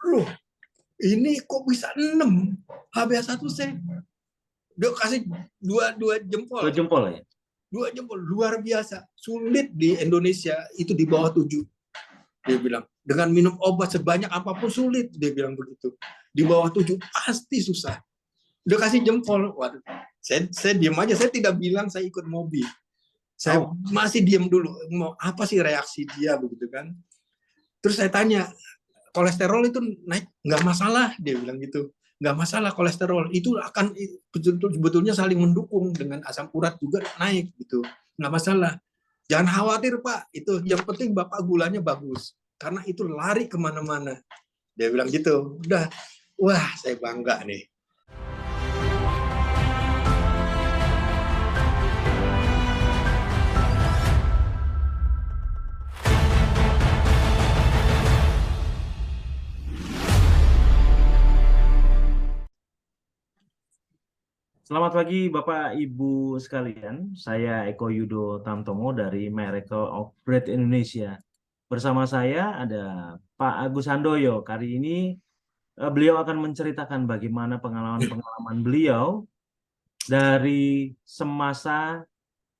loh ini kok bisa 6 HbA1c, dia kasih dua jempol. Dua jempol ya? Dua jempol, luar biasa. Sulit di Indonesia itu di bawah 7. Dia bilang, dengan minum obat sebanyak apapun sulit, dia bilang begitu. Di bawah 7 pasti susah. Dia kasih jempol. Waduh, saya diam aja, saya tidak bilang saya ikut mobil. Saya masih diam dulu, mau apa sih reaksi dia begitu kan. Terus saya tanya, kolesterol itu naik, nggak masalah, dia bilang gitu. Nggak masalah kolesterol, itu akan sebetulnya saling mendukung dengan asam urat juga naik gitu, nggak masalah. Jangan khawatir Pak, itu yang penting Bapak gulanya bagus, karena itu lari kemana-mana. Dia bilang gitu, udah, wah saya bangga nih. Selamat pagi Bapak Ibu sekalian, saya Eko Yudo Tamtomo dari Miracle of Bread Indonesia. Bersama saya ada Pak Agus Handoyo. Kali ini beliau akan menceritakan bagaimana pengalaman-pengalaman beliau dari semasa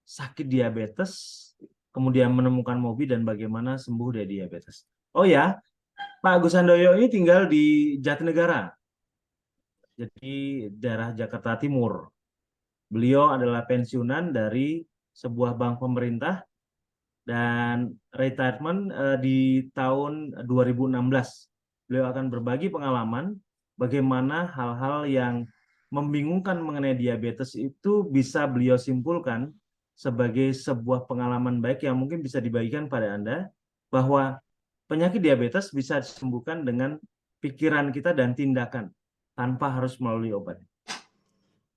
sakit diabetes, kemudian menemukan Mobi dan bagaimana sembuh dari diabetes. Oh ya, Pak Agus Handoyo ini tinggal di Jatinegara, jadi daerah Jakarta Timur. Beliau adalah pensiunan dari sebuah bank pemerintah dan retirement di tahun 2016. Beliau akan berbagi pengalaman bagaimana hal-hal yang membingungkan mengenai diabetes itu bisa beliau simpulkan sebagai sebuah pengalaman baik yang mungkin bisa dibagikan pada Anda, bahwa penyakit diabetes bisa disembuhkan dengan pikiran kita dan tindakan tanpa harus melalui obat.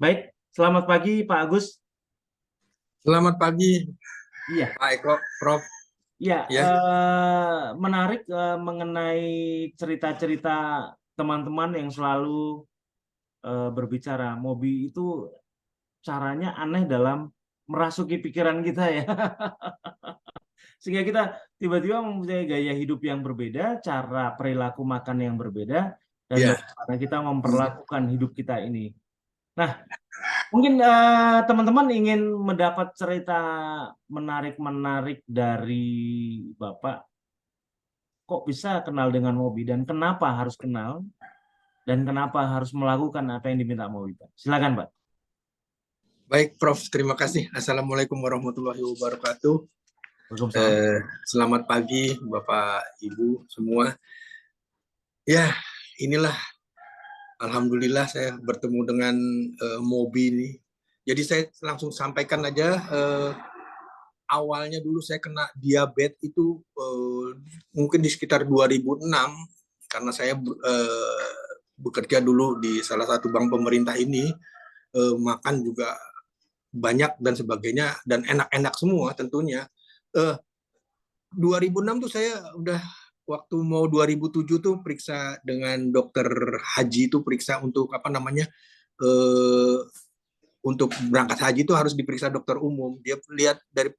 Baik, selamat pagi Pak Agus. Selamat pagi. Iya. Pak Eko, Prof. Ya, menarik mengenai cerita-cerita teman-teman yang selalu berbicara Mobi itu caranya aneh dalam merasuki pikiran kita ya. Sehingga kita tiba-tiba mempunyai gaya hidup yang berbeda, cara perilaku makan yang berbeda, dan bagaimana kita memperlakukan hidup kita ini. Nah, mungkin teman-teman ingin mendapat cerita menarik-menarik dari Bapak. Kok bisa kenal dengan Mobi dan kenapa harus kenal dan kenapa harus melakukan apa yang diminta Mobi, Pak? Silakan, Pak. Baik, Prof. Terima kasih. Assalamualaikum warahmatullahi wabarakatuh. Selamat pagi Bapak Ibu semua. Ya, inilah alhamdulillah saya bertemu dengan Mobi ini. Jadi saya langsung sampaikan aja, awalnya dulu saya kena diabetes itu mungkin di sekitar 2006, karena saya bekerja dulu di salah satu bank pemerintah ini, makan juga banyak dan sebagainya, dan enak-enak semua tentunya. 2006 tuh saya udah, waktu mau 2007 tuh periksa dengan dokter haji, itu periksa untuk apa namanya, untuk berangkat haji itu harus diperiksa dokter umum. Dia lihat dari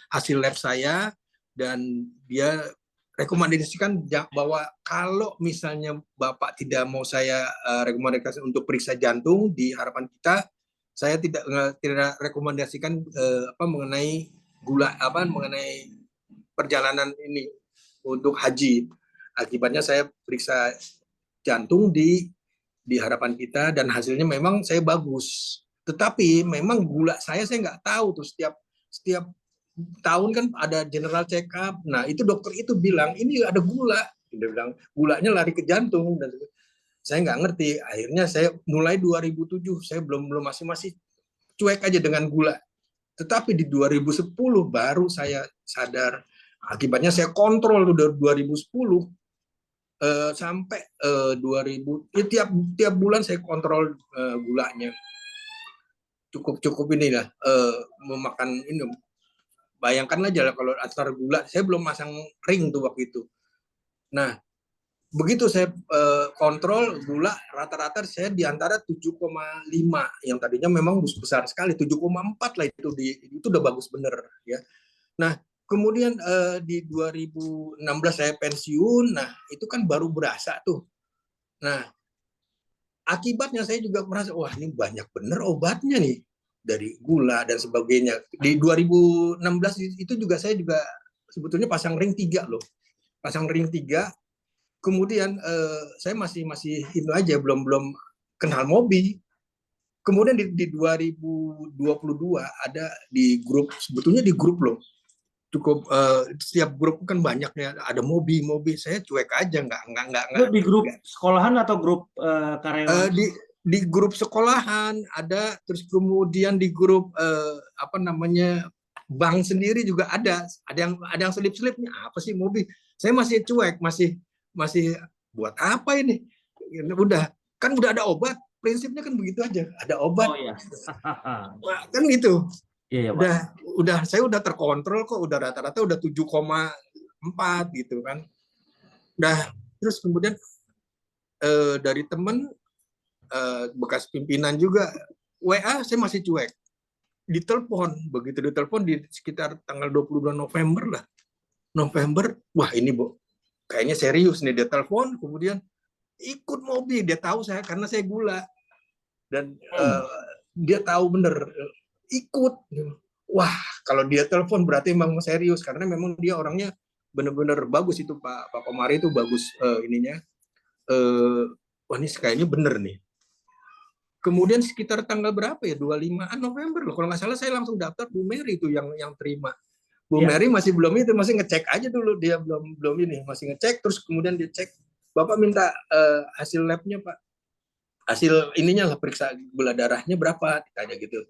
hasil lab saya, dan dia rekomendasikan bahwa kalau misalnya Bapak tidak mau saya rekomendasikan untuk periksa jantung di Harapan Kita, saya tidak rekomendasikan mengenai mengenai perjalanan ini untuk haji. Akibatnya saya periksa jantung di Harapan Kita dan hasilnya memang saya bagus. Tetapi memang gula saya nggak tahu tuh, setiap tahun kan ada general check up. Nah, itu dokter itu bilang ini ada gula. Dia bilang gulanya lari ke jantung, dan saya nggak ngerti. Akhirnya saya mulai 2007 saya belum masih cuek aja dengan gula. Tetapi di 2010 baru saya sadar. Akibatnya saya kontrol udah 2010 sampai 2000, tiap bulan saya kontrol gulanya. Cukup ini lah, memakan ini. Bayangkan aja lah kalau antar gula, saya belum masang ring tuh waktu itu. Nah, begitu saya kontrol gula, rata-rata saya di antara 7,5, yang tadinya memang besar sekali, 7,4 lah itu udah bagus bener ya. Nah, Kemudian di 2016 saya pensiun. Nah, itu kan baru berasa tuh. Nah, akibatnya saya juga merasa, wah ini banyak bener obatnya nih. Dari gula dan sebagainya. Di 2016 itu juga saya juga sebetulnya pasang ring 3 loh. Pasang ring 3. Kemudian saya masih itu aja, belum kenal mobil. Kemudian di 2022 ada di grup, sebetulnya di grup loh, cukup setiap grup kan banyak ya, ada mobil saya cuek aja, Itu di grup nggak. sekolahan atau grup karyawan? Di grup sekolahan ada, terus kemudian di grup apa namanya, bank sendiri juga ada yang selip-selipnya, apa sih mobil, saya masih cuek, masih buat apa ini, udah kan udah ada obat, prinsipnya kan begitu aja, ada obat. Oh ya. Kan gitu. Iya ya, Pak. Saya udah terkontrol kok, udah rata-rata udah 7,4 gitu kan. Terus kemudian dari temen bekas pimpinan juga WA saya masih cuek. Begitu ditelepon di sekitar tanggal 22 November lah. Wah ini kayaknya serius nih, dia telepon, kemudian ikut mobil, dia tahu saya karena saya gula. Dan dia tahu bener, ikut. Wah, kalau dia telepon berarti memang serius, karena memang dia orangnya bener-bener bagus itu, Pak Komari itu bagus ininya. Wah ini kayaknya bener nih. Kemudian sekitar tanggal berapa ya, 25 November loh, kalau nggak salah saya langsung daftar, Bu Mary itu yang terima. Bu Mary masih belum itu, masih ngecek aja dulu, dia belum ini, masih ngecek, terus kemudian dia cek, Bapak minta hasil labnya Pak, hasil ininya lah, periksa gula darahnya berapa, ditanya gitu.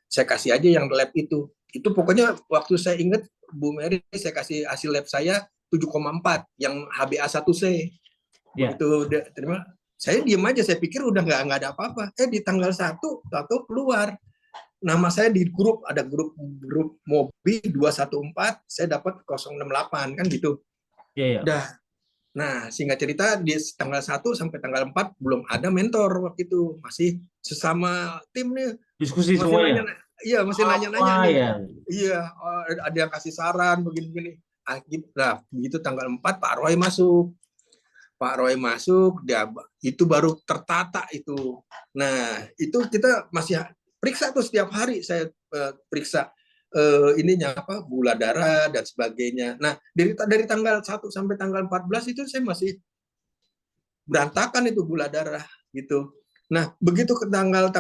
Saya kasih aja yang lab itu pokoknya waktu saya ingat Bu Mary, saya kasih hasil lab saya 7,4 yang HbA1c. Begitu dia terima, saya diem aja, saya pikir udah nggak ada apa-apa. Di tanggal 1 atau keluar nama saya di grup, ada grup Mobi 214, saya dapat 068 kan gitu. Iya. Nah, singkat cerita di tanggal 1 sampai tanggal 4 belum ada mentor waktu itu, masih sesama tim nih. Diskusi masih semuanya. Iya, masih nanya-nanya nih. Ya. Iya, ada yang kasih saran begini-begini. Nah, begitu tanggal 4 Pak Roy masuk. Dia itu baru tertata itu. Nah, itu kita masih periksa tuh setiap hari, saya periksa ininya apa, gula darah dan sebagainya. Nah, dari tanggal 1 sampai tanggal 14 itu saya masih berantakan itu gula darah gitu. Nah, begitu ke tanggal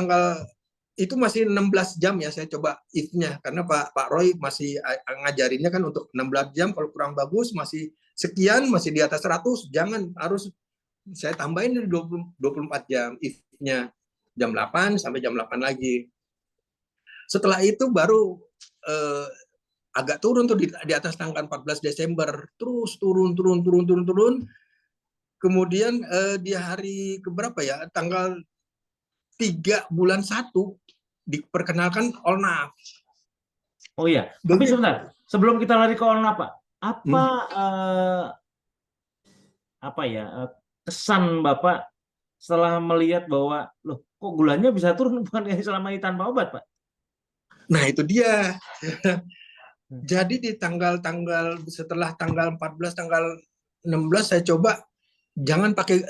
itu masih 16 jam ya, saya coba if-nya karena Pak Roy masih ngajarinnya kan untuk 16 jam, kalau kurang bagus masih sekian, masih di atas 100, jangan, harus saya tambahin di 24 jam if-nya, jam 8 sampai jam 8 lagi. Setelah itu baru agak turun tuh di atas tanggal 14 Desember, terus turun. Kemudian di hari keberapa ya, tanggal 3 bulan 1 diperkenalkan Olnaf. Oh iya, tapi sebentar, sebelum kita lari ke Olnaf, Pak, apa ya kesan Bapak setelah melihat bahwa loh kok gulanya bisa turun bukan selama ini tanpa obat, Pak? Nah, itu dia. Jadi di setelah tanggal 14, tanggal 16 saya coba jangan pakai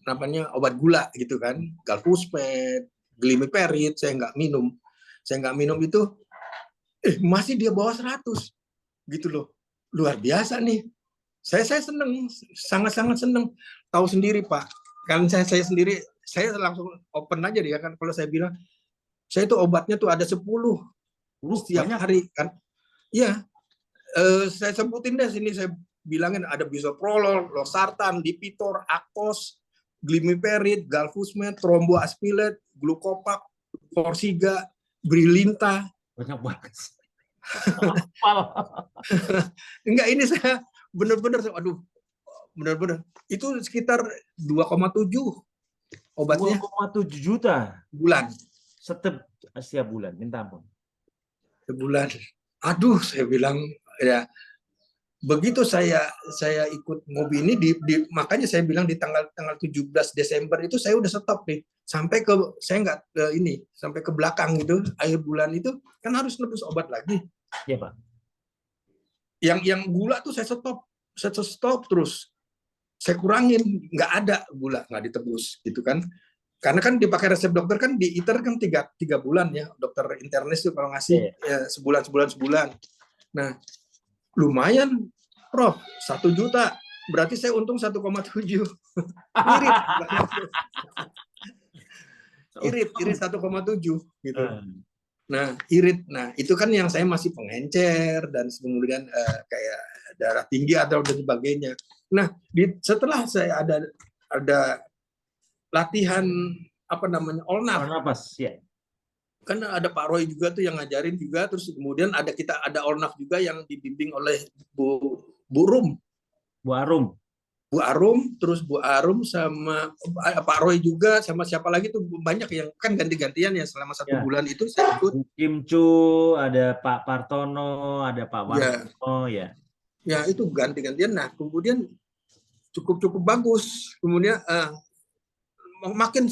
namanya obat gula gitu kan, galfusmed, glimepiride, saya nggak minum itu, masih dia bawah 100 gitu loh, luar biasa nih. Saya seneng, sangat seneng, tahu sendiri Pak, kan saya sendiri, saya langsung open aja dia kan, kalau saya bilang saya itu obatnya tuh ada 10 setiap hari kan. Iya, saya sebutin deh sini, saya bilangin ada bisoprolol, losartan, dipitor, aktos, glimepiride, galfusmed, tromboaspilate, glukopak, forsiga, brilinta. Banyak banget. Enggak, ini saya benar-benar, aduh, benar-benar itu sekitar 2,7 obatnya. 2,7 juta bulan. Setiap bulan, minta ampun. Sebulan. Aduh, saya bilang ya, begitu saya ikut Mobi ini makanya saya bilang di tanggal 17 Desember itu saya udah stop nih, sampai ke saya nggak ini sampai ke belakang gitu, akhir bulan itu kan harus nebus obat lagi. Iya Pak. Yang gula tuh saya stop terus, saya kurangin, nggak ada gula, nggak ditebus gitu kan, karena kan dipakai resep dokter kan, di ITER kan tiga bulan ya, dokter internis tuh kalau ngasih ya, sebulan. Nah lumayan Prof, 1 juta, berarti saya untung 1,7. Irit 1,7 gitu. Nah, irit. Nah, itu kan yang saya masih pengencer dan kemudian kayak darah tinggi atau dan sebagainya. Nah, setelah saya ada latihan apa namanya? Olnaf. Napas, ya. Kan ada Pak Roy juga tuh yang ngajarin juga, terus kemudian ada Olnaf juga yang dibimbing oleh Bu Rum. Bu Arum, terus Bu Arum sama Pak Roy juga, sama siapa lagi tuh, banyak yang kan ganti-gantian ya selama 1 bulan itu saya ikut. Kim Chu, ada Pak Partono, ada Pak Warno, ya. Ya itu ganti-gantian. Nah kemudian cukup bagus. Kemudian makin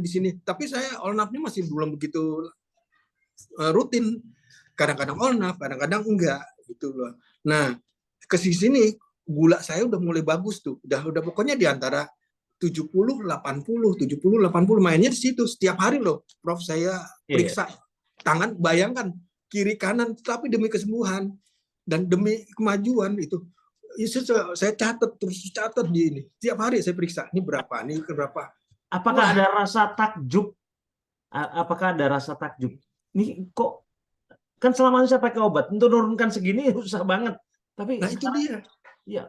di sini. Tapi saya Olnafnya masih belum begitu rutin. Kadang-kadang Olnaf, kadang-kadang enggak gitu loh. Nah ke sini gula saya udah mulai bagus tuh. Udah pokoknya di antara 70 80 mainnya di situ setiap hari loh. Prof, saya periksa tangan, bayangkan kiri kanan, tapi demi kesembuhan dan demi kemajuan itu. Saya catat di ini. Tiap hari saya periksa, ini berapa, ini berapa. Apakah ada rasa takjub? Apakah ada rasa takjub? Ini kok kan selama ini saya pakai obat untuk menurunkan segini susah banget. Tapi nah itu dia. Ya.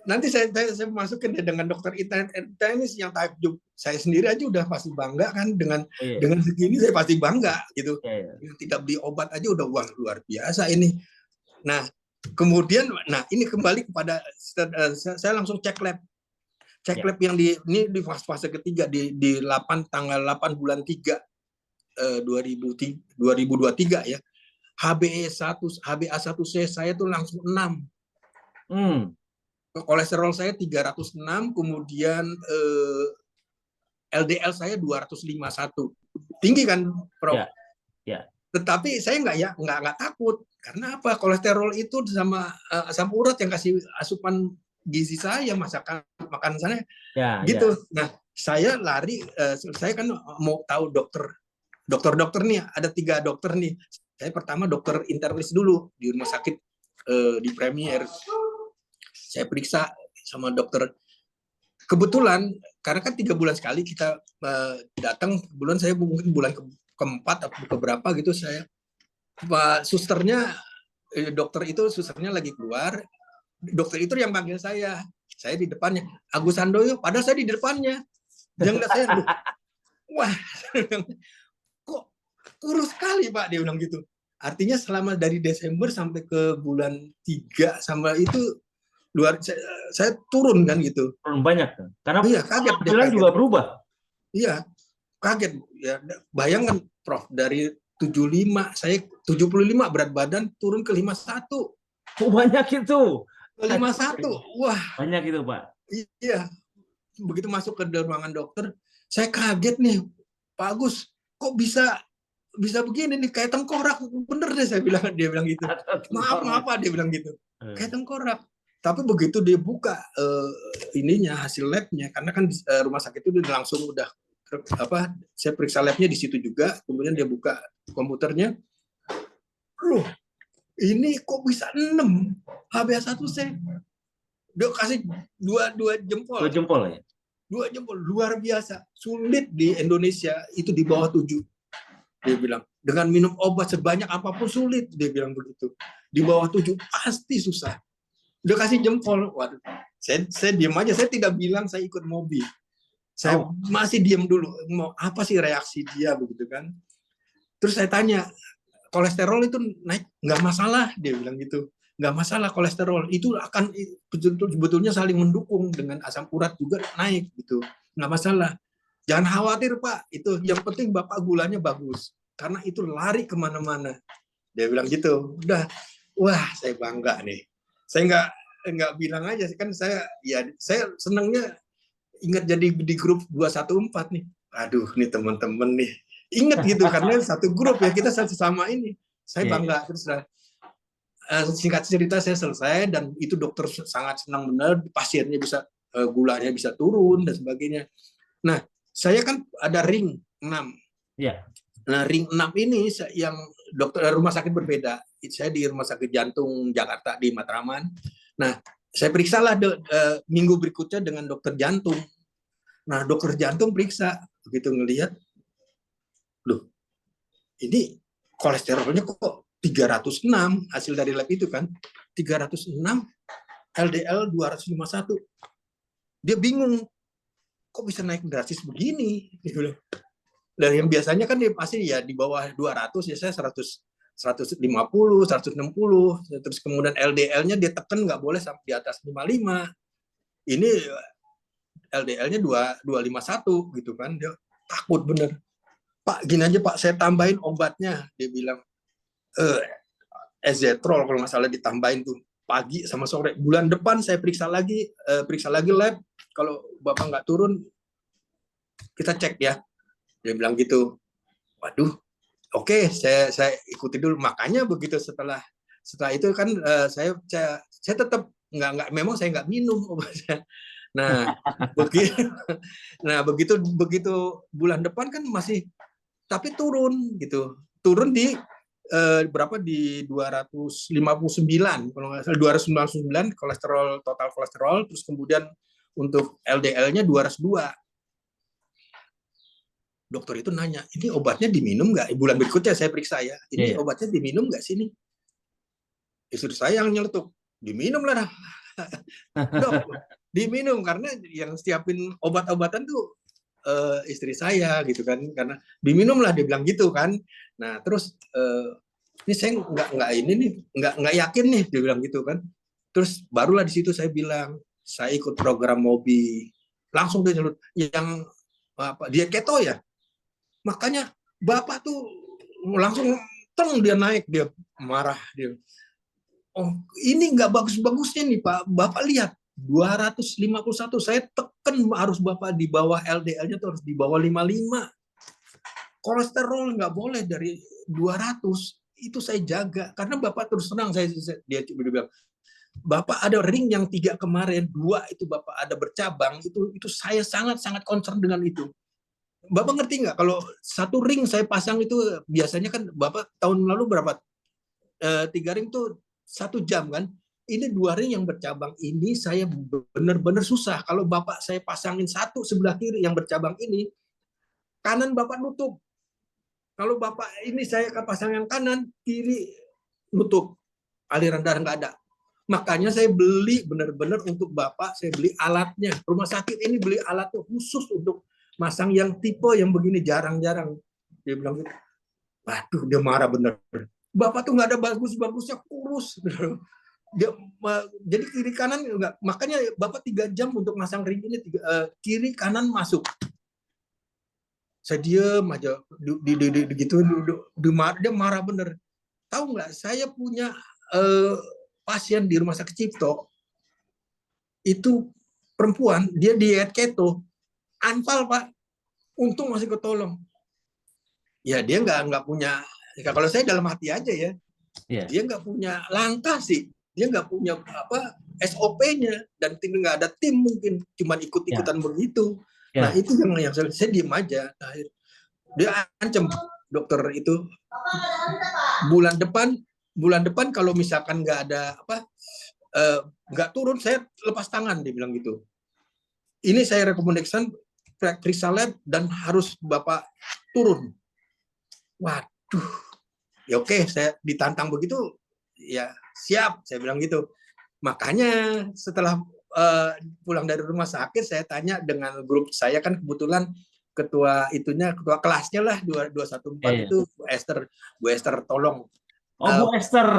Nanti saya masukin dengan dokter internis yang takjub. Saya sendiri aja udah pasti bangga kan dengan segini, saya pasti bangga gitu. Tidak beli obat aja udah wah luar biasa ini. Nah kemudian, ini kembali kepada saya langsung cek lab. Lab yang ini di fase ketiga di tanggal 8 bulan 3 2023 ya. HbA1c saya tuh langsung 6. Kolesterol saya 306, kemudian LDL saya 251. Tinggi kan, Prof? Ya. Tetapi saya nggak takut. Karena apa? Kolesterol itu sama asam urat yang kasih asupan gizi saya, makan saya. Gitu. Nah, saya lari, saya kan mau tahu dokter nih, ada 3 dokter nih. Saya pertama dokter internis dulu di rumah sakit di Premier. Saya periksa sama dokter. Kebetulan karena kan 3 bulan sekali kita datang, bulan saya mungkin bulan keempat atau keberapa gitu, saya Pak susternya, susternya lagi keluar, dokter itu yang panggil saya di depannya, Agus Handoyo, padahal saya di depannya. Dia ngeliat saya, wah, kok kurus sekali Pak, dia bilang gitu. Artinya selama dari Desember sampai ke bulan 3 sama itu saya turun kan gitu. Turun banyak kan? Karena kaget. Dia juga berubah. Iya, kaget ya. Bayangkan Prof, dari 75 saya 75 berat badan turun ke 51. Banyak itu. Ke 51. Wah, banyak itu, Pak. Iya. Begitu masuk ke ruangan dokter, saya kaget nih, Pak Agus, kok bisa begini nih, kayak tengkorak. Bener deh, dia bilang gitu. Maaf dia bilang gitu. Kayak tengkorak. Tapi begitu dia buka hasil labnya, karena kan rumah sakit itu langsung udah saya periksa labnya di situ juga, kemudian dia buka komputernya, loh ini kok bisa 6 HbA1c, dia kasih dua jempol. 2 jempol ya? 2 jempol, luar biasa. Sulit di Indonesia itu di bawah 7. Dia bilang, dengan minum obat sebanyak apapun sulit, dia bilang begitu. Di bawah 7 pasti susah. Dia kasih jempol. Waduh, saya diam aja, saya tidak bilang saya ikut Mobi. Saya masih diam dulu, mau apa sih reaksi dia begitu kan. Terus saya tanya, kolesterol itu naik nggak masalah, dia bilang gitu. Nggak masalah kolesterol, itu akan sebetulnya saling mendukung dengan asam urat juga naik gitu. Nggak masalah. Jangan khawatir Pak, itu yang penting Bapak gulanya bagus. Karena itu lari kemana-mana. Dia bilang gitu. Udah, wah saya bangga nih. Saya nggak bilang aja kan saya senangnya ingat jadi di grup 214 nih. Aduh, nih teman-teman nih. Ingat gitu karena satu grup ya kita sama ini. Saya bangga terus singkat cerita saya selesai dan itu dokter sangat senang benar pasiennya bisa gulanya bisa turun dan sebagainya. Nah, saya kan ada ring 6. Ya. Nah, ring 6 ini yang dokter rumah sakit berbeda. Saya di Rumah Sakit Jantung Jakarta di Matraman. Nah, saya periksalah minggu berikutnya dengan dokter jantung. Nah, dokter jantung periksa, begitu ngelihat, loh, ini kolesterolnya kok 306 hasil dari lab itu kan, 306 LDL 251. Dia bingung, kok bisa naik drastis begini? Dan yang biasanya kan dia pasti ya di bawah 200, ya saya 150, 160, terus kemudian LDL-nya dia tekan nggak boleh sampai di atas 55. Ini LDL-nya 251 gitu kan, dia takut bener. Pak, gini aja Pak, saya tambahin obatnya. Dia bilang, Ezetrol kalau nggak salah ditambahin tuh pagi sama sore. Bulan depan saya periksa lagi lab. Kalau Bapak nggak turun, kita cek ya. Dia bilang gitu. Waduh, oke, saya ikuti dulu. Makanya begitu setelah itu kan saya tetap memang saya nggak minum obatnya. Nah, begitu bulan depan kan masih tapi turun gitu. Turun di berapa di 259 kalau nggak salah 299 total kolesterol, terus kemudian untuk LDL-nya 202. Dokter itu nanya, ini obatnya diminum nggak? Bulan berikutnya saya periksa ya, ini obatnya diminum nggak sih ini? Istri saya yang nyeletuk, diminum lah. Dok, diminum karena yang siapin obat-obatan tuh istri saya gitu kan, karena diminum lah dia bilang gitu kan. Nah terus ini saya nggak yakin nih dia bilang gitu kan. Terus barulah di situ saya bilang saya ikut program Mobi, langsung dia nyebut yang apa dia keto ya, makanya bapak tuh langsung dia naik, dia marah dia. Oh ini nggak bagus-bagusnya nih Pak, Bapak lihat 251 saya tekan harus Bapak di bawah LDL-nya tuh harus di bawah 55. Kolesterol nggak boleh dari 200. Itu saya jaga karena Bapak terus terang dia bilang, Bapak ada ring yang 3 kemarin, 2 itu Bapak ada bercabang, itu saya sangat concern dengan itu. Bapak ngerti nggak kalau satu ring saya pasang itu biasanya kan Bapak tahun lalu berapa? 3 ring tuh 1 jam kan? Ini 2 ring yang bercabang ini saya benar-benar susah. Kalau Bapak saya pasangin satu sebelah kiri yang bercabang ini, kanan Bapak nutup. Kalau Bapak ini saya pasang yang kanan, kiri nutup. Aliran darah nggak ada. Makanya saya beli benar-benar untuk Bapak, saya beli alatnya. Rumah sakit ini beli alatnya khusus untuk masang yang tipe yang begini, jarang-jarang. Dia bilang gitu. Waduh, dia marah bener. Bapak tuh nggak ada bagus-bagusnya, kurus. Jadi kiri kanan enggak. Makanya Bapak 3 jam untuk masang ring ini, kiri kanan masuk. Saya diem aja, gitu, dia marah bener. Tahu nggak? Saya punya pasien di Rumah Sakit Cipto itu perempuan, dia diet keto, anfal Pak. Untung masih ketolong. Ya dia nggak punya. Kalau saya dalam hati aja ya, dia nggak punya langkah sih. Dia nggak punya apa SOP-nya dan nggak ada tim mungkin, cuma ikut-ikutan begitu. Nah itu yang saya diem aja. Dia ancam dokter itu bulan depan kalau misalkan nggak ada nggak turun saya lepas tangan, dia bilang gitu. Ini saya rekomendasikan periksa lab dan harus Bapak turun. Waduh, ya oke, saya ditantang begitu, ya siap, saya bilang gitu. Makanya setelah pulang dari rumah sakit, saya tanya dengan grup saya kan kebetulan ketua kelasnya lah 214 itu Bu Esther tolong. Oh Bu Esther,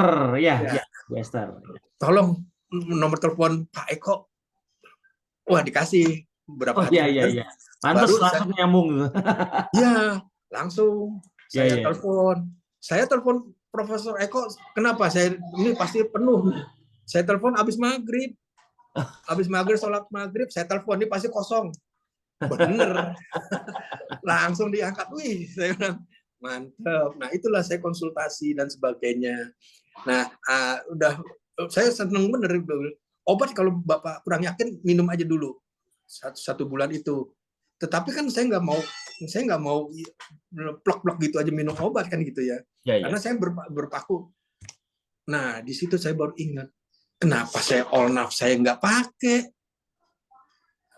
ya Bu Esther. Tolong nomor telepon Pak Eko. Wah dikasih berapa hari. Iya. Pantas langsung nyambung. Iya, langsung saya telepon. Saya telepon Profesor Eko, kenapa saya ini pasti penuh. Saya telepon habis maghrib sholat maghrib, saya telepon ini pasti kosong. Bener, langsung diangkat. Wih, saya bilang mantap. Nah itulah saya konsultasi dan sebagainya. Nah udah saya seneng bener. Obat kalau Bapak kurang yakin minum aja dulu satu bulan itu. Tetapi kan saya nggak mau plok-plok gitu aja minum obat kan gitu ya. Ya, Karena ya. saya berpaku. Nah di situ saya baru ingat kenapa saya Olnaf saya nggak pakai.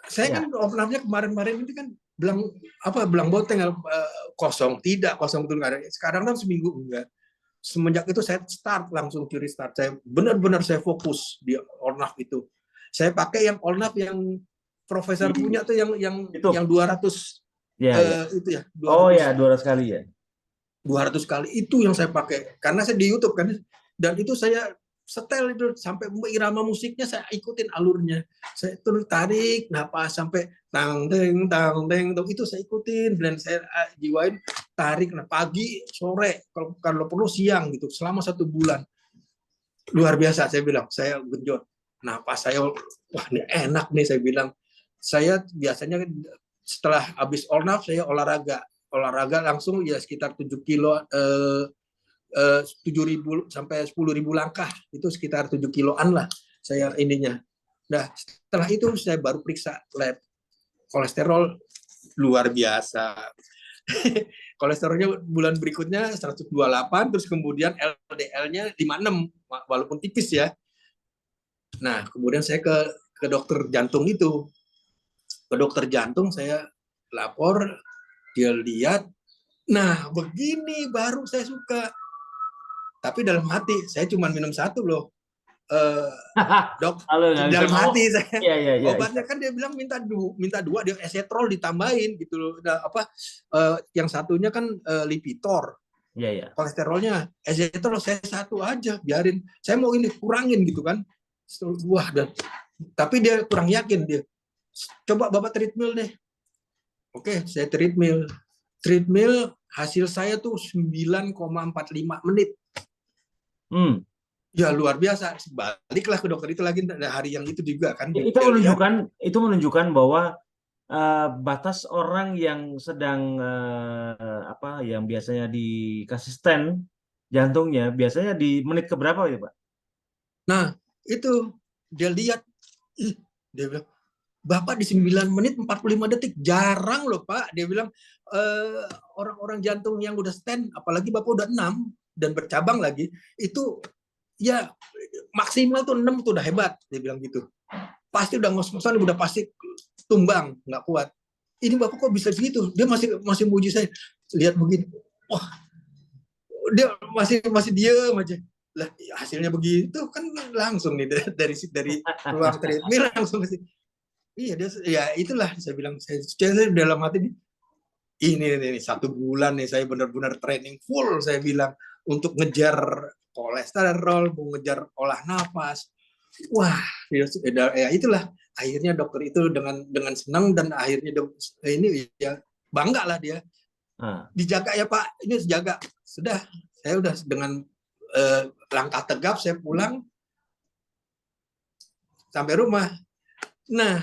Saya Ya. kan Olnafnya kemarin-kemarin ini kan belang boteng kosong betul nggak ada. Sekarang kan seminggu enggak. Semenjak itu saya langsung curi start. Saya benar-benar saya fokus di Olnaf itu. Saya pakai yang Olnaf yang profesor Di punya tuh yang YouTube. 200 Ya, ya. itu ya Oh ya, 200 200 kali ya. 200 kali itu yang saya pakai karena saya di YouTube kan, dan itu saya setel itu sampai irama musiknya saya ikutin alurnya, saya terus tarik napas sampai tang teng itu saya ikutin dan saya jiwain tarik pagi sore kalau perlu siang gitu selama 1 bulan. Luar biasa, saya bilang saya genjot napas saya, wah ini enak nih, saya bilang. Saya biasanya setelah habis Olnaf saya olahraga langsung ya sekitar 7 kilo 7.000 sampai 10.000 langkah, itu sekitar 7 kiloan lah saya ininya. Nah setelah itu saya baru periksa lab kolesterol, luar biasa. Kolesterolnya bulan berikutnya 128, terus kemudian LDL-nya 56 walaupun tipis ya. Nah kemudian saya ke dokter jantung itu, ke dokter jantung saya lapor, dia lihat, nah begini baru saya suka. Tapi dalam hati saya cuma minum satu loh, dok. Halo, nggak bisa Dalam ngomong. hati saya, Iya, iya, iya, iya. obatnya kan dia bilang minta dua, dia esetrol ditambahin gitu loh. Nah, yang satunya kan Lipitor, Iya, iya. kolesterolnya, esetrol saya satu aja, biarin. Saya mau ini kurangin gitu kan. Wah, tapi dia kurang yakin dia. Coba Bapak treadmill deh. Oke, saya treadmill. Hasil saya tuh 9,45 menit. Ya luar biasa. Baliklah ke dokter itu lagi hari yang itu juga kan. Ya, itu menunjukkan bahwa batas orang yang sedang yang biasanya dikasih stent jantungnya biasanya di menit keberapa ya, Pak? Nah, itu dia lihat, dia bilang, Bapak di 9 menit 45 detik, jarang loh Pak. Dia bilang, orang-orang jantung yang udah stent, apalagi Bapak udah 6 dan bercabang lagi, itu ya maksimal tuh 6 tuh udah hebat, dia bilang gitu. Pasti udah ngos-ngosan, udah pasti tumbang, nggak kuat. Ini Bapak kok bisa begitu? Dia masih muji saya. Lihat begini, wah, dia masih diem aja. Lah hasilnya begitu kan langsung nih dari ruang treadmill langsung sih. Iya dia ya itulah saya bilang, saya dalam hati ini 1 bulan nih saya benar-benar training full, saya bilang, untuk ngejar kolesterol, mau ngejar olah nafas. Wah, ya itulah akhirnya dokter itu dengan senang, dan akhirnya ini ya bangga lah dia. Dijaga ya Pak, ini dijaga. Sudah, saya udah dengan langkah tegap saya pulang sampai rumah. Nah,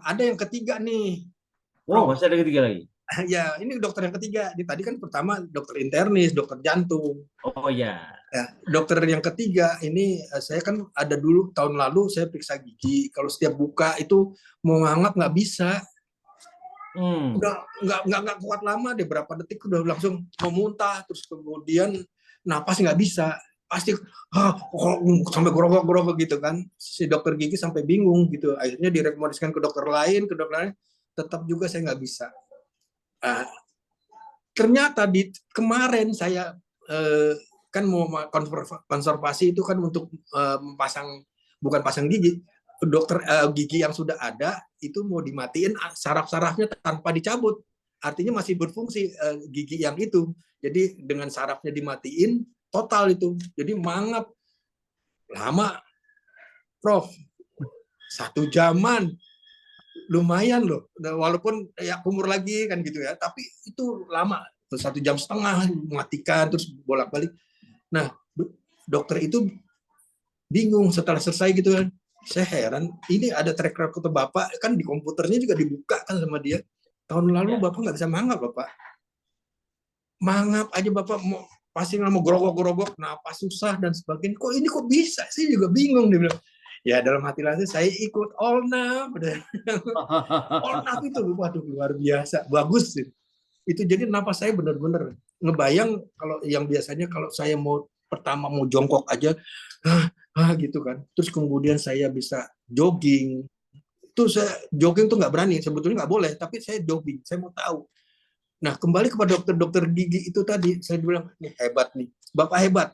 ada yang ketiga nih. Oh, masih ada ketiga lagi. Ya, ini dokter yang ketiga. Tadi kan pertama dokter internis, dokter jantung. Oh ya. Ya, dokter yang ketiga ini saya kan ada dulu tahun lalu saya periksa gigi. Kalau setiap buka itu mau nganggap nggak bisa. Udah nggak kuat lama deh, berapa detik udah langsung mau muntah, terus kemudian napas nggak bisa. Pasti sampai gerogok gitu kan. Si dokter gigi sampai bingung gitu. Akhirnya direkomendasikan ke dokter lain, tetap juga saya nggak bisa. Ternyata kemarin saya kan mau konservasi itu kan untuk bukan pasang gigi. Dokter gigi yang sudah ada itu mau dimatiin saraf-sarafnya tanpa dicabut, artinya masih berfungsi gigi yang itu. Jadi dengan sarafnya dimatiin total itu, jadi mangap lama, Prof. 1 jaman lumayan loh, walaupun ya kumur lagi kan gitu ya, tapi itu lama, 1,5 jam matikan terus bolak-balik. Nah dokter itu bingung setelah selesai gitu kan. Saya heran, ini ada track record Bapak kan di komputernya juga dibuka kan sama dia. Tahun lalu Ya. Bapak nggak bisa mangap Bapak. Mangap aja Bapak mau pasti mau gerogok-gerogok, napas susah dan sebagainya. Kok ini kok bisa? Saya juga bingung dia bilang. Ya dalam hati saya ikut all now. All now itu waduh luar biasa, bagus sih. Itu jadi napas saya benar-benar ngebayang kalau yang biasanya kalau saya mau pertama mau jongkok aja gitu kan, terus kemudian saya bisa jogging, itu saya jogging tuh nggak berani, sebetulnya nggak boleh, tapi saya jogging, saya mau tahu. Nah kembali kepada dokter-dokter gigi itu tadi, saya bilang nih hebat nih, Bapak hebat.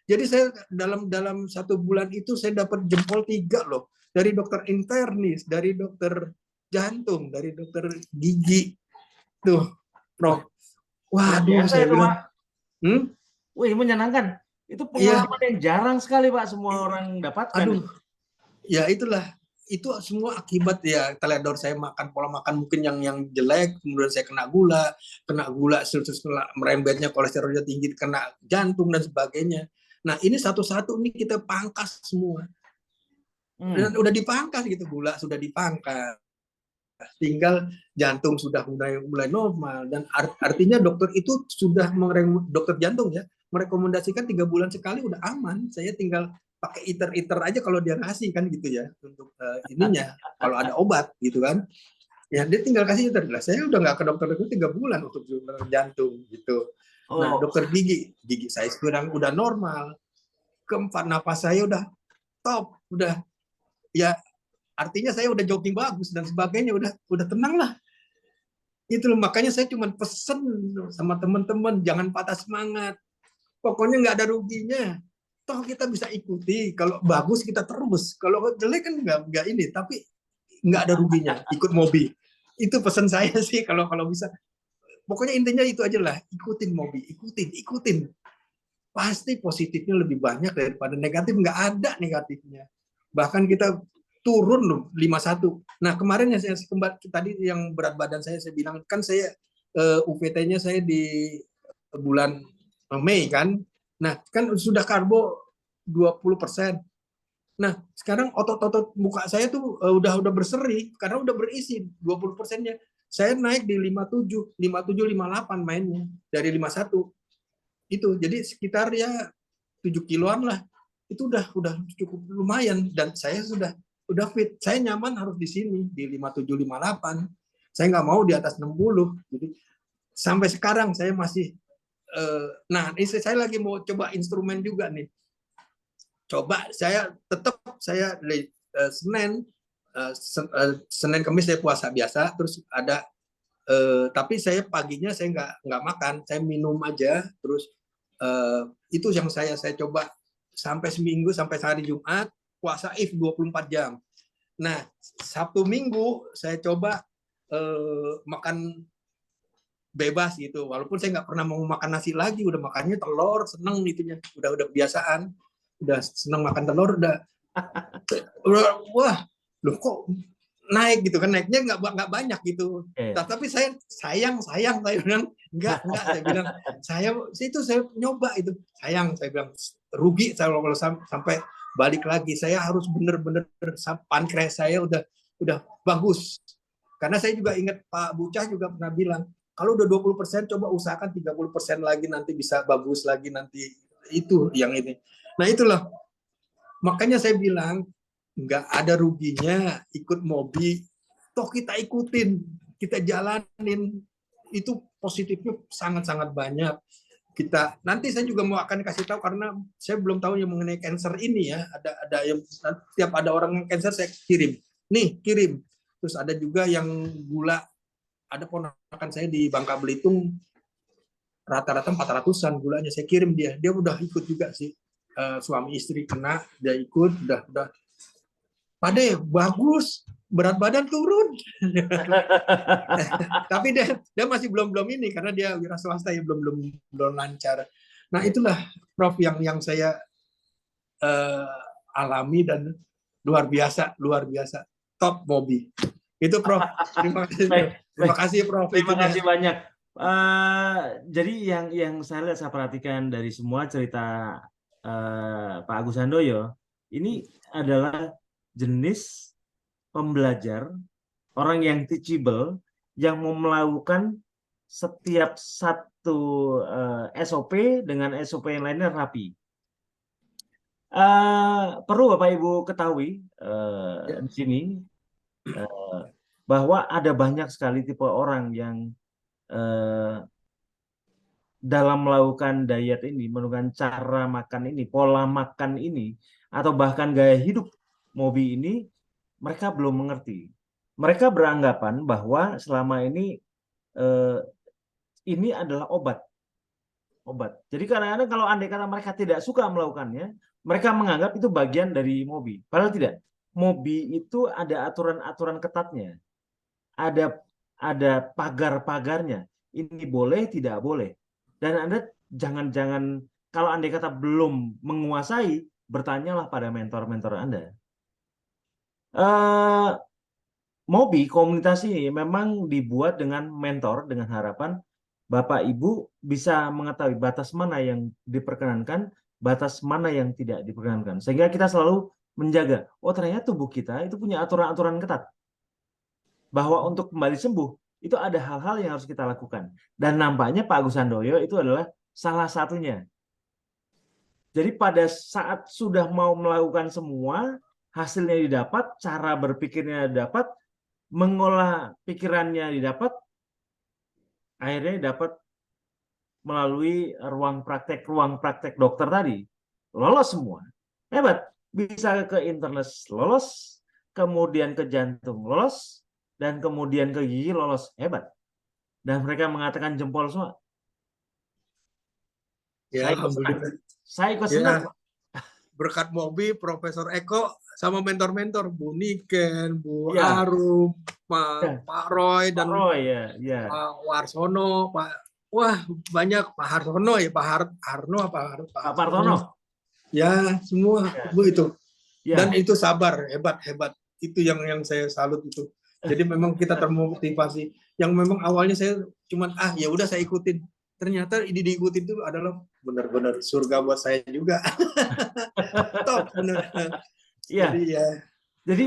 Jadi saya dalam dalam 1 bulan itu saya dapat jempol 3 loh, dari dokter internis, dari dokter jantung, dari dokter gigi tuh, Prof. Luar Waduh, biasa saya itu, bilang, Pak. Wih, menyenangkan. Itu iya, pengalaman yang jarang sekali, Pak, semua orang dapatkan. aduh, ya itulah, itu semua akibat ya teledor saya makan pola makan mungkin yang jelek, kemudian saya kena gula, terus merembetnya kolesterolnya tinggi, kena jantung dan sebagainya. Nah ini satu-satu nih kita pangkas semua, dan udah dipangkas gitu, gula sudah dipangkas, tinggal jantung sudah mulai normal, dan artinya dokter itu sudah dokter jantung ya merekomendasikan 3 bulan sekali udah aman. Saya tinggal pakai iter-iter aja kalau dia ngasih kan gitu ya untuk ininya kalau ada obat gitu kan, ya dia tinggal kasih iter lah. Saya udah nggak ke dokter itu 3 bulan untuk jantung gitu. Nah Oh, dokter gigi saya sekarang udah normal, keempat napas saya udah top, udah ya artinya saya udah jogging bagus dan sebagainya, udah tenang lah. Itu loh, makanya saya cuma pesen sama teman-teman jangan patah semangat. Pokoknya nggak ada ruginya. Toh kita bisa ikuti. Kalau bagus kita terus. Kalau jelek kan nggak ini. Tapi nggak ada ruginya. Ikut Mobi. Itu pesan saya sih kalau kalau bisa. Pokoknya intinya itu aja lah. Ikutin Mobi. Ikutin. Pasti positifnya lebih banyak daripada negatif. Nggak ada negatifnya. Bahkan kita turun loh 51. Nah kemarin yang saya tadi yang berat badan saya bilang kan saya UVT-nya saya di bulan Mei kan. Nah kan sudah karbo 20%. Nah sekarang otot-otot muka saya tuh udah berseri karena udah berisi 20%-nya. Saya naik di 57, 57, 58 mainnya dari 51 itu. Jadi sekitar ya 7 kiloan lah. Itu udah cukup lumayan dan saya udah fit. Saya nyaman harus di sini di 57, 58. Saya nggak mau di atas 60. Jadi sampai sekarang saya masih nah ini saya lagi mau coba instrumen juga nih. Coba saya tetap saya Senin Kamis saya puasa biasa, terus ada tapi saya paginya saya nggak makan, saya minum aja, terus itu yang saya coba sampai seminggu, sampai hari Jumat puasa if 24 jam. Nah Sabtu Minggu saya coba makan bebas gitu, walaupun saya nggak pernah mau makan nasi lagi, udah makannya telur, seneng itunya, udah kebiasaan, udah seneng makan telur, udah wah loh kok naik gitu kan, naiknya nggak banyak gitu. Tapi saya sayang saya bilang nggak saya bilang saya itu saya nyoba itu sayang, saya bilang rugi saya kalau sampai balik lagi. Saya harus bener-bener pankreas saya udah bagus, karena saya juga ingat Pak Bucah juga pernah bilang kalau udah 20% coba usahakan 30% lagi, nanti bisa bagus lagi nanti, itu yang ini. Nah itulah makanya saya bilang nggak ada ruginya ikut Mobi, toh kita ikutin, kita jalanin, itu positifnya sangat-sangat banyak. Kita nanti saya juga mau akan kasih tahu karena saya belum tahu yang mengenai cancer ini ya, ada yang setiap ada orang yang cancer saya kirim terus ada juga yang gula, ada ponakan saya di Bangka Belitung rata-rata 400-an gulanya, saya kirim dia udah ikut juga sih, suami istri kena, dia ikut, udah Pade bagus, berat badan turun. Tapi dia masih belum ini karena dia wira swasta ya, belum lancar. Nah itulah Prof yang saya alami dan luar biasa top Mobi itu Prof. Terima kasih Prof. Terima kasih banyak. Jadi yang saya lihat, saya perhatikan dari semua cerita Pak Agus Handoyo, Ini adalah jenis pembelajar, orang yang teachable, yang mau melakukan setiap satu SOP dengan SOP yang lainnya rapi. Perlu Bapak Ibu ketahui Ya. di sini bahwa ada banyak sekali tipe orang yang dalam melakukan diet ini, melakukan cara makan ini, pola makan ini, atau bahkan gaya hidup Mobi ini, mereka belum mengerti. Mereka beranggapan bahwa selama ini adalah obat. Jadi kadang-kadang kalau andai kata mereka tidak suka melakukannya, mereka menganggap itu bagian dari Mobi. Padahal tidak. Mobi itu ada aturan-aturan ketatnya, ada pagar-pagarnya. Ini boleh, tidak boleh. Dan Anda jangan kalau andai kata belum menguasai, bertanyalah pada mentor-mentor Anda. Mobi komunitas ini memang dibuat dengan mentor, dengan harapan Bapak Ibu bisa mengetahui batas mana yang diperkenankan, batas mana yang tidak diperkenankan. Sehingga kita selalu menjaga, oh ternyata tubuh kita itu punya aturan-aturan ketat. Bahwa untuk kembali sembuh, itu ada hal-hal yang harus kita lakukan. Dan nampaknya Pak Agus Handoyo itu adalah salah satunya. Jadi pada saat sudah mau melakukan semua, hasilnya didapat, cara berpikirnya didapat, mengolah pikirannya didapat, akhirnya dapat melalui ruang praktek dokter tadi. Lolos semua. Hebat. Bisa ke internes lolos, kemudian ke jantung lolos, dan kemudian ke gigi lolos. Hebat. Dan mereka mengatakan jempol semua. Ya, Saya ikut senang. alhamdulillah. Saya ikut Ya, senang. berkat Mobi, Profesor Eko, sama mentor-mentor Bu Niken, Bu Ya, Arum, ya. Pak Roy, Pak dan Roy, ya. Pak Warsono, wah banyak, Pak Harsono ya, Harno apa Pak Pak Harsono. Partono. Ya, semua Ya. Bu itu. Ya. Dan itu sabar, hebat. Itu yang saya salut itu. Jadi memang kita termotivasi. Yang memang awalnya saya cuman ya udah saya ikutin. Ternyata ini diikutin itu adalah benar-benar surga buat saya juga. Top benar. Ya. Jadi ya. Jadi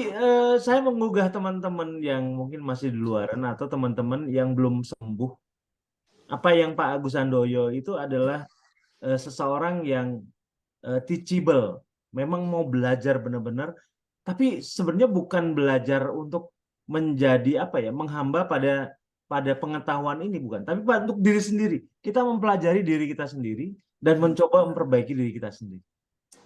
saya menggugah teman-teman yang mungkin masih di luaran atau teman-teman yang belum sembuh. Apa yang Pak Agus Handoyo itu adalah seseorang yang teachable. Memang mau belajar benar-benar, tapi sebenarnya bukan belajar untuk menjadi apa ya, menghamba pada pengetahuan ini, bukan. Tapi untuk diri sendiri. Kita mempelajari diri kita sendiri dan mencoba memperbaiki diri kita sendiri.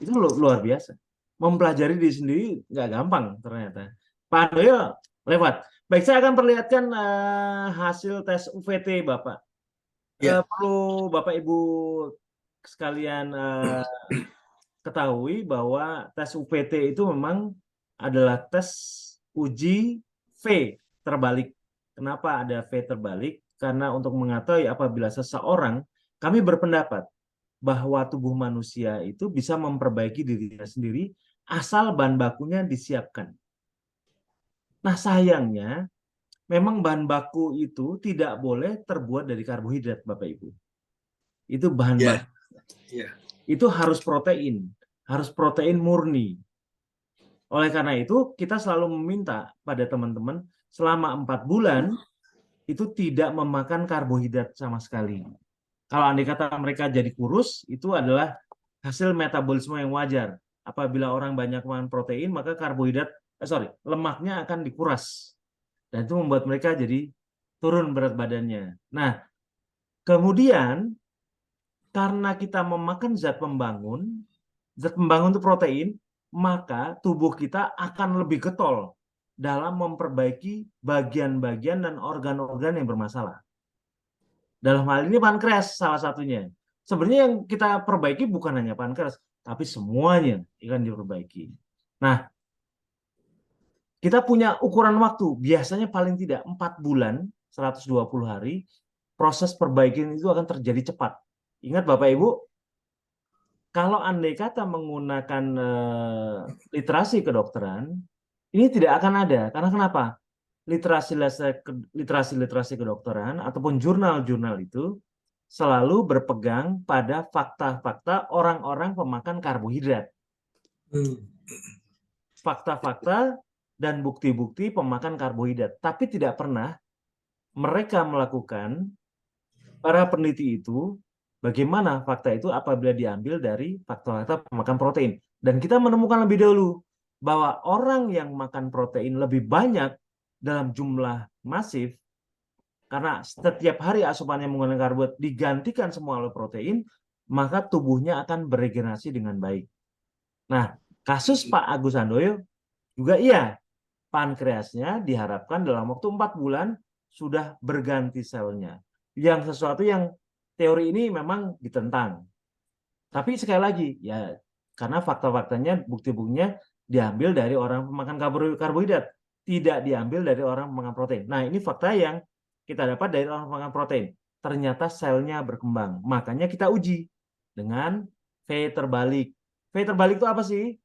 Itu luar biasa. Mempelajari diri sendiri nggak gampang ternyata. Pak Handoyo lewat. Baik, saya akan perlihatkan hasil tes UVT Bapak. Ya. Perlu Bapak Ibu sekalian ketahui bahwa tes UPT itu memang adalah tes uji V terbalik. Kenapa ada V terbalik? Karena untuk mengetahui apabila seseorang, kami berpendapat bahwa tubuh manusia itu bisa memperbaiki dirinya sendiri asal bahan bakunya disiapkan. Nah sayangnya, memang bahan baku itu tidak boleh terbuat dari karbohidrat, Bapak Ibu. Itu bahan baku. Ya. Itu harus protein murni. Oleh karena itu, kita selalu meminta pada teman-teman selama 4 bulan itu tidak memakan karbohidrat sama sekali. Kalau andai kata mereka jadi kurus, itu adalah hasil metabolisme yang wajar. Apabila orang banyak makan protein, maka lemaknya akan dikuras. Dan itu membuat mereka jadi turun berat badannya. Nah, kemudian karena kita memakan zat pembangun itu protein, maka tubuh kita akan lebih getol dalam memperbaiki bagian-bagian dan organ-organ yang bermasalah. Dalam hal ini pankreas salah satunya. Sebenarnya yang kita perbaiki bukan hanya pankreas, tapi semuanya akan diperbaiki. Nah, kita punya ukuran waktu, biasanya paling tidak 4 bulan, 120 hari, proses perbaikan itu akan terjadi cepat. Ingat Bapak Ibu, kalau andai kata menggunakan literasi kedokteran, ini tidak akan ada. Karena kenapa? Literasi kedokteran ataupun jurnal-jurnal itu selalu berpegang pada fakta-fakta orang-orang pemakan karbohidrat. Hmm. fakta-fakta dan bukti-bukti pemakan karbohidrat. Tapi tidak pernah mereka melakukan, para peneliti itu, bagaimana fakta itu apabila diambil dari fakta-fakta pemakan protein. Dan kita menemukan lebih dahulu bahwa orang yang makan protein lebih banyak dalam jumlah masif, karena setiap hari asupannya menggunakan karbohidrat digantikan semua oleh protein, maka tubuhnya akan beregenerasi dengan baik. Nah, kasus Pak Agus Handoyo juga iya, pankreasnya diharapkan dalam waktu 4 bulan sudah berganti selnya. Yang sesuatu yang teori ini memang ditentang. Tapi sekali lagi, ya karena fakta-faktanya, bukti-buktinya diambil dari orang pemakan karbohidrat, tidak diambil dari orang pemakan protein. Nah, ini fakta yang kita dapat dari orang pemakan protein. Ternyata selnya berkembang. Makanya kita uji dengan V terbalik. V terbalik itu apa sih?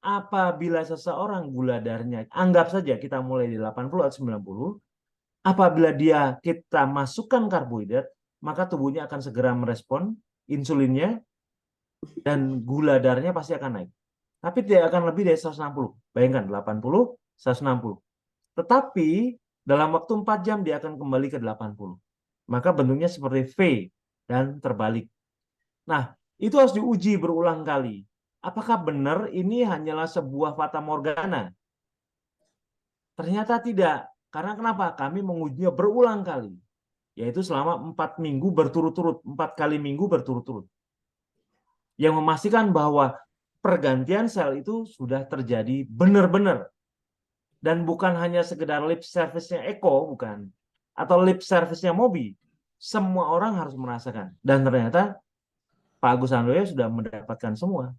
Apabila seseorang gula darahnya, anggap saja kita mulai di 80 atau 90, apabila kita masukkan karbohidrat, maka tubuhnya akan segera merespon insulinnya dan gula darahnya pasti akan naik. Tapi tidak akan lebih dari 160. Bayangkan 80, 160. Tetapi dalam waktu 4 jam dia akan kembali ke 80. Maka bentuknya seperti V dan terbalik. Nah, itu harus diuji berulang kali. Apakah benar ini hanyalah sebuah fata morgana? Ternyata tidak. Karena kenapa? Kami mengujinya berulang kali. Yaitu selama 4 minggu berturut-turut. 4 kali minggu berturut-turut. Yang memastikan bahwa pergantian sel itu sudah terjadi benar-benar. Dan bukan hanya sekedar lip service-nya Eko, bukan. Atau lip service-nya Mobi. Semua orang harus merasakan. Dan ternyata Pak Agus Handoyo sudah mendapatkan semua.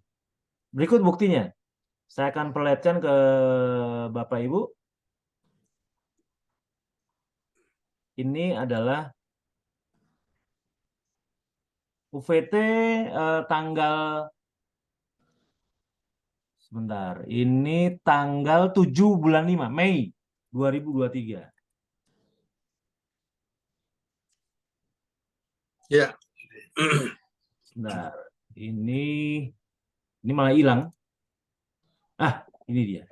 Berikut buktinya. Saya akan perlihatkan ke Bapak Ibu. Ini adalah UVT tanggal, sebentar, ini tanggal 7 bulan 5, Mei 2023. Ya. Sebentar, ini malah hilang. Ini dia.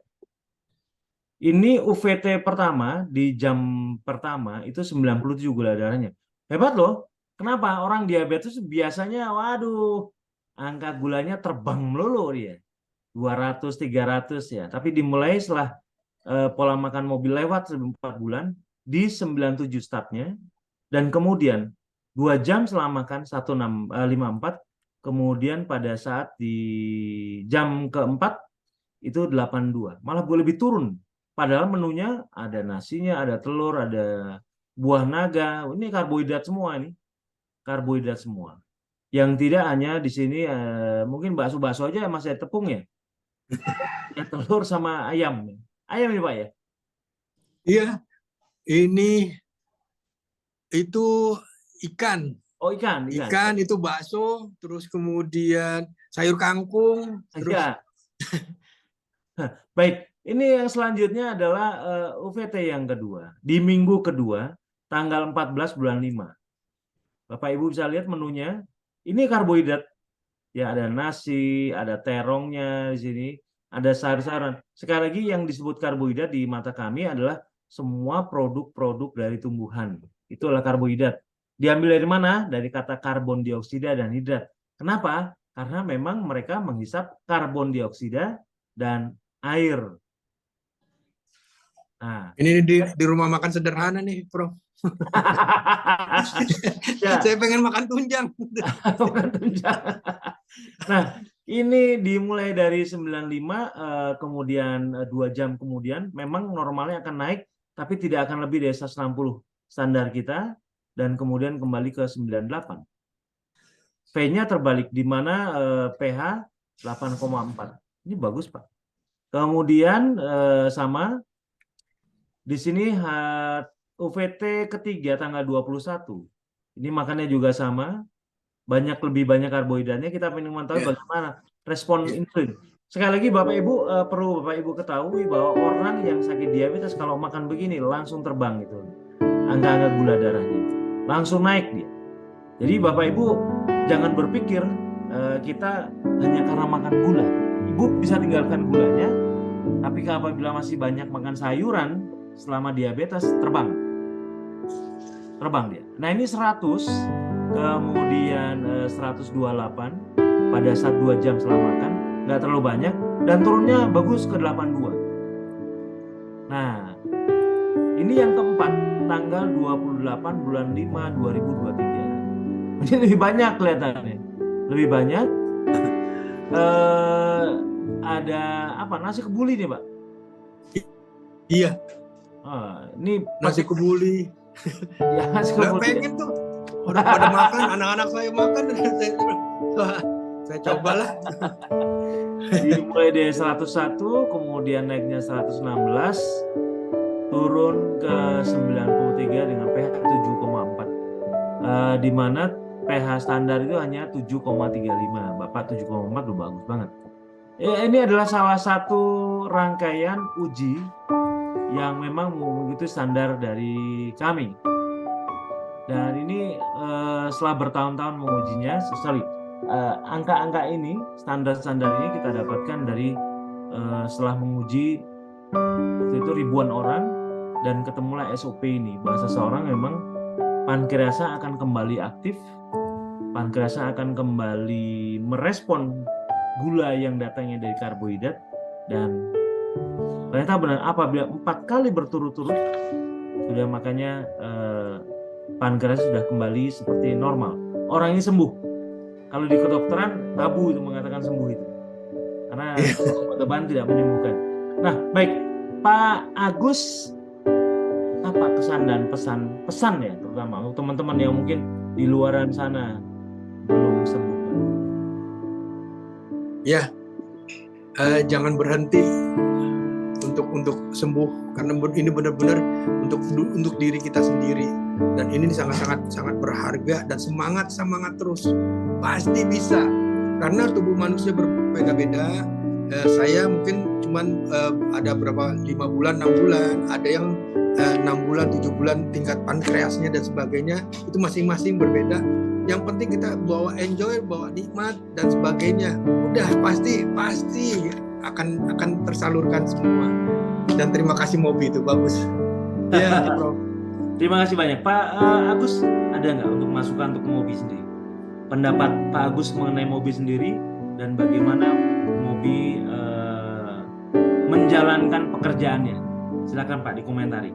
Ini UVT pertama di jam pertama itu 97 gula darahnya. Hebat loh. Kenapa? Orang diabetes biasanya, waduh, angka gulanya terbang melulu dia. 200, 300 ya. Tapi dimulai setelah pola makan mobil lewat 4 bulan, di 97 startnya. Dan kemudian 2 jam setelah makan 1654, kemudian pada saat di jam keempat itu 82. Malah gue lebih turun. Padahal menunya ada nasinya, ada telur, ada buah naga. Ini karbohidrat semua ini. Karbohidrat semua. Yang tidak hanya di sini mungkin bakso-bakso aja masih ada tepung ya. Ya telur sama ayam. Ayam ini Pak ya? Iya, ini itu ikan. Oh ikan. Ikan itu bakso, terus kemudian sayur kangkung, terus Ya. Baik, ini yang selanjutnya adalah UVT yang kedua. Di minggu kedua, tanggal 14 bulan 5. Bapak Ibu bisa lihat menunya. Ini karbohidrat. Ya ada nasi, ada terongnya di sini, ada sayur-sayuran. Sekali lagi yang disebut karbohidrat di mata kami adalah semua produk-produk dari tumbuhan. Itu adalah karbohidrat. Diambil dari mana? Dari kata karbon dioksida dan hidrat. Kenapa? Karena memang mereka menghisap karbon dioksida dan air. Nah, ini di rumah makan sederhana nih, Prof. ya. Saya pengen makan tunjang. Nah, ini dimulai dari 95, kemudian 2 jam kemudian, memang normalnya akan naik, tapi tidak akan lebih dari 160 standar kita, dan kemudian kembali ke 98. V-nya terbalik, di mana pH 8,4. Ini bagus, Pak. Kemudian sama, di sini UVT ketiga tanggal 21. Ini makannya juga sama, lebih banyak karbohidratnya. Kita ingin mengetahui bagaimana respon insulin. Sekali lagi Bapak Ibu, perlu Bapak Ibu ketahui bahwa orang yang sakit diabetes kalau makan begini langsung terbang gitu. Angka-angka gula darahnya langsung naik dia. Jadi Bapak Ibu jangan berpikir kita hanya karena makan gula. Ibu bisa tinggalkan gulanya, tapi apabila masih banyak makan sayuran selama diabetes, terbang dia. Nah ini 100, kemudian 128 pada saat 2 jam setelah makan, nggak terlalu banyak, dan turunnya bagus ke 82. Nah ini yang keempat, tanggal 28 bulan 5 2023. Ini lebih banyak kelihatannya, lebih banyak. Ada apa, nasi kebuli nih Pak? Iya, Ini nasi kebuli. ya, nasi Nggak kebuli. pengen tuh. Orang pada makan, anak-anak saya makan, saya cobalah. Dimulai dari 101, kemudian naiknya 116, turun ke 93 dengan pH 7,4. Di mana pH standar itu hanya 7,35. Bapak 7,4 udah bagus banget. Ini adalah salah satu rangkaian uji yang memang mengikuti standar dari kami. Dan ini setelah bertahun-tahun mengujinya, angka-angka ini, standar-standar ini kita dapatkan dari setelah menguji waktu itu ribuan orang, dan ketemulah SOP ini, bahwa seseorang memang pankreasnya akan kembali aktif, pankreasnya akan kembali merespon gula yang datangnya dari karbohidrat, dan ternyata benar apabila 4 kali berturut-turut sudah, makanya pankreas sudah kembali seperti normal. Orang ini sembuh. Kalau di kedokteran tabu itu mengatakan sembuh itu, karena obat-obatan tidak menyembuhkan. Nah, baik Pak Agus, apa kesan dan pesan ya, terutama untuk teman-teman yang mungkin di luaran sana belum sembuh? Ya, jangan berhenti untuk sembuh, karena ini benar-benar untuk diri kita sendiri, dan ini sangat berharga, dan semangat terus, pasti bisa, karena tubuh manusia berbeda-beda. Saya mungkin cuman ada berapa 5 bulan 6 bulan, ada yang 6 bulan 7 bulan tingkat pankreasnya dan sebagainya, itu masing-masing berbeda. Yang penting kita bawa enjoy, bawa nikmat dan sebagainya, udah pasti akan tersalurkan semua. Dan terima kasih Mobi, itu bagus. Ya, Prof. Terima kasih banyak Pak Agus. Ada nggak untuk masukan untuk Mobi sendiri? Pendapat Pak Agus mengenai Mobi sendiri, dan bagaimana Mobi menjalankan pekerjaannya? Silakan Pak dikomentari.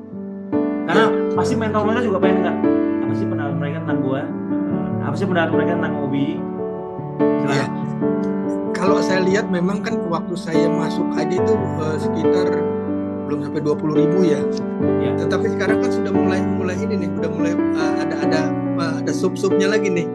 Karena pasti mentor mereka juga pengen nggak, apa sih pendapat mereka tentang gua? Apa sih pendapat mereka tentang Mobi? Ya. Kalau saya lihat memang kan waktu saya masuk aja itu sekitar belum sampai 20.000 ya. Tetapi sekarang kan sudah mulai ini nih, udah mulai ada sub-subnya lagi nih.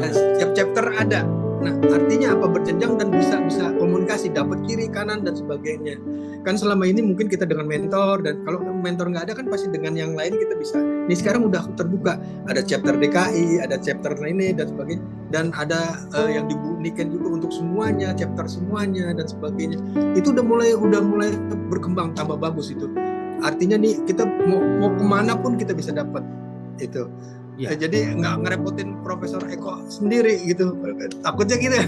Setiap chapter ada. Nah, artinya apa? Berjenjang dan bisa komunikasi, dapat kiri kanan dan sebagainya. Kan selama ini mungkin kita dengan mentor, dan kalau mentor nggak ada kan pasti dengan yang lain kita bisa. Ini sekarang udah terbuka, ada chapter DKI, ada chapter ini dan sebagainya, dan ada yang dibunyikan juga untuk semuanya, chapter semuanya dan sebagainya. Itu udah mulai berkembang, tambah bagus itu. Artinya nih kita mau kemana pun kita bisa dapat itu. Ya. Jadi nggak ngerepotin Profesor Eko sendiri gitu, takutnya gitu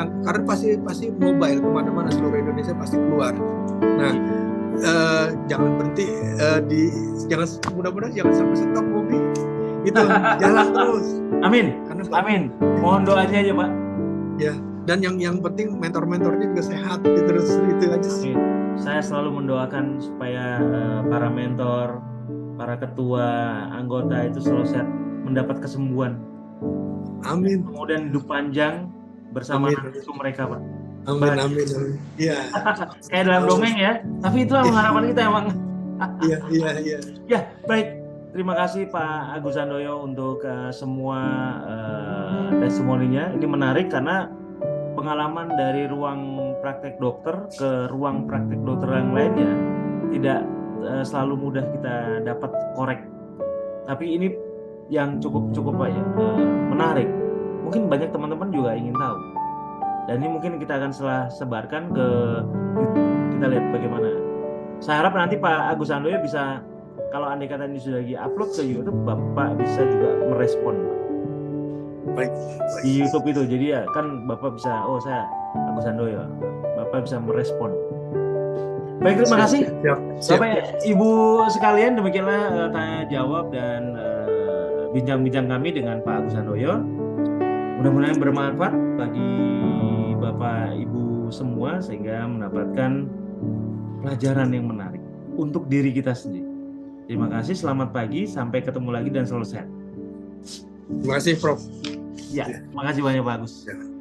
kan, karena pasti mobile kemana-mana seluruh Indonesia pasti keluar. Nah, jangan berhenti, mudah-mudahan jangan sampai stop Mobi, itu jalan terus. Amin. Amin. Mohon doanya aja Pak. Ya, dan yang penting mentor-mentornya juga sehat, terus itu aja sih. Saya selalu mendoakan supaya para mentor, para ketua, anggota itu selalu sehat, mendapat kesembuhan. Amin. Kemudian hidup panjang bersama itu mereka, Pak. Amin. Iya. Kayak dalam dongeng ya, tapi itulah harapan kita emang. Iya. Ya, baik. Terima kasih Pak Agus Handoyo untuk semua testimoninya. Ini menarik karena pengalaman dari ruang praktek dokter ke ruang praktek dokter yang lainnya tidak selalu mudah kita dapat korek, tapi ini yang cukup menarik. Mungkin banyak teman-teman juga ingin tahu, dan ini mungkin kita akan sebarkan ke YouTube. Kita lihat bagaimana. Saya harap nanti Pak Agus Handoyo bisa, kalau andai kata ini sudah di-upload ke YouTube, Bapak bisa juga merespon baik di YouTube itu. Jadi ya kan Bapak bisa, saya Agus Handoyo. Bapak bisa merespon. Baik, terima kasih. Siap. Bapak Ibu sekalian, demikianlah tanya jawab dan bincang-bincang kami dengan Pak Agus Handoyo. Mudah-mudahan bermanfaat bagi Bapak Ibu semua sehingga mendapatkan pelajaran yang menarik untuk diri kita sendiri. Terima kasih, selamat pagi, sampai ketemu lagi dan selalu sehat. Terima kasih, Prof. Ya, terima kasih banyak Pak Agus. Ya.